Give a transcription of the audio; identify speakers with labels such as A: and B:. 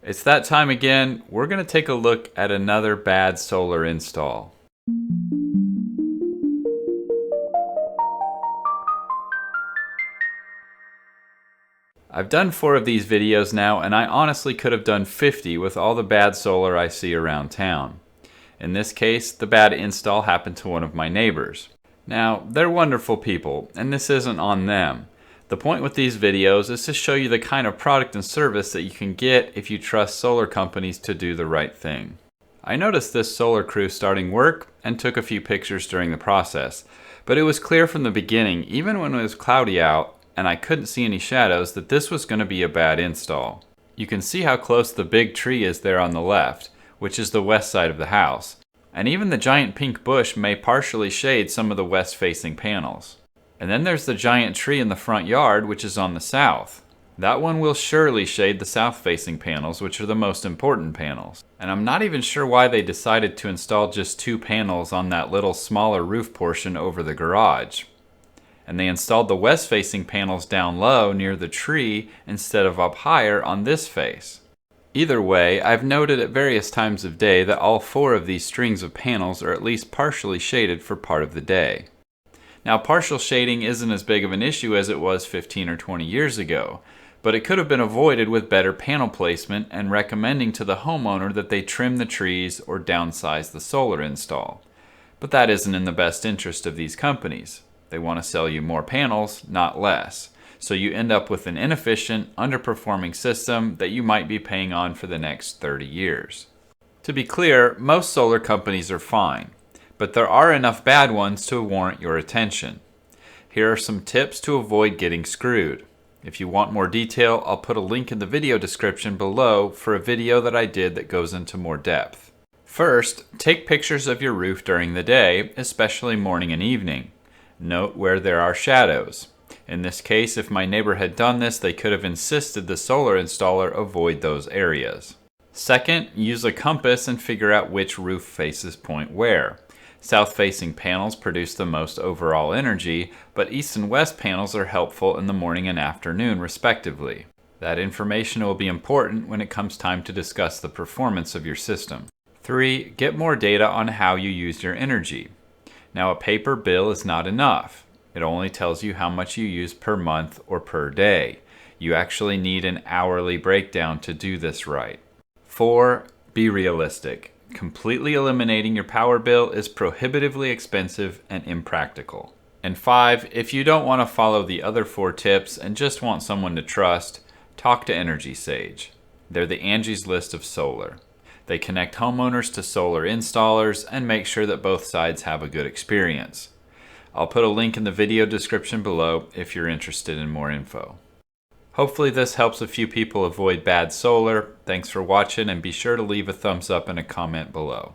A: It's that time again. We're going to take a look at another bad solar install. I've done 4 of these videos now, and I honestly could have done 50 with all the bad solar I see around town. In this case, the bad install happened to one of my neighbors. Now, they're wonderful people, and this isn't on them. The point with these videos is to show you the kind of product and service that you can get if you trust solar companies to do the right thing. I noticed this solar crew starting work and took a few pictures during the process, but it was clear from the beginning, even when it was cloudy out and I couldn't see any shadows, that this was going to be a bad install. You can see how close the big tree is there on the left, which is the west side of the house, and even the giant pink bush may partially shade some of the west-facing panels. And then there's the giant tree in the front yard, which is on the south. That one will surely shade the south-facing panels, which are the most important panels. And I'm not even sure why they decided to install just 2 panels on that little smaller roof portion over the garage. And they installed the west-facing panels down low near the tree instead of up higher on this face. Either way, I've noted at various times of day that all 4 of these strings of panels are at least partially shaded for part of the day. Now, partial shading isn't as big of an issue as it was 15 or 20 years ago, but it could have been avoided with better panel placement and recommending to the homeowner that they trim the trees or downsize the solar install. But that isn't in the best interest of these companies. They want to sell you more panels, not less. So you end up with an inefficient, underperforming system that you might be paying on for the next 30 years. To be clear, most solar companies are fine, but there are enough bad ones to warrant your attention. Here are some tips to avoid getting screwed. If you want more detail, I'll put a link in the video description below for a video that I did that goes into more depth. First, take pictures of your roof during the day, especially morning and evening. Note where there are shadows. In this case, if my neighbor had done this, they could have insisted the solar installer avoid those areas. Second, use a compass and figure out which roof faces point where. South-facing panels produce the most overall energy, but east and west panels are helpful in the morning and afternoon, respectively. That information will be important when it comes time to discuss the performance of your system. 3. Get more data on how you use your energy. Now, a paper bill is not enough. It only tells you how much you use per month or per day. You actually need an hourly breakdown to do this right. 4. Be realistic. Completely eliminating your power bill is prohibitively expensive and impractical. And 5. If you don't want to follow the other 4 tips and just want someone to trust, talk to energysage. They're the Angie's List of solar. They connect homeowners to solar installers and make sure that both sides have a good experience. I'll put a link in the video description below if you're interested in more info. Hopefully this helps a few people avoid bad solar. Thanks for watching, and be sure to leave a thumbs up and a comment below.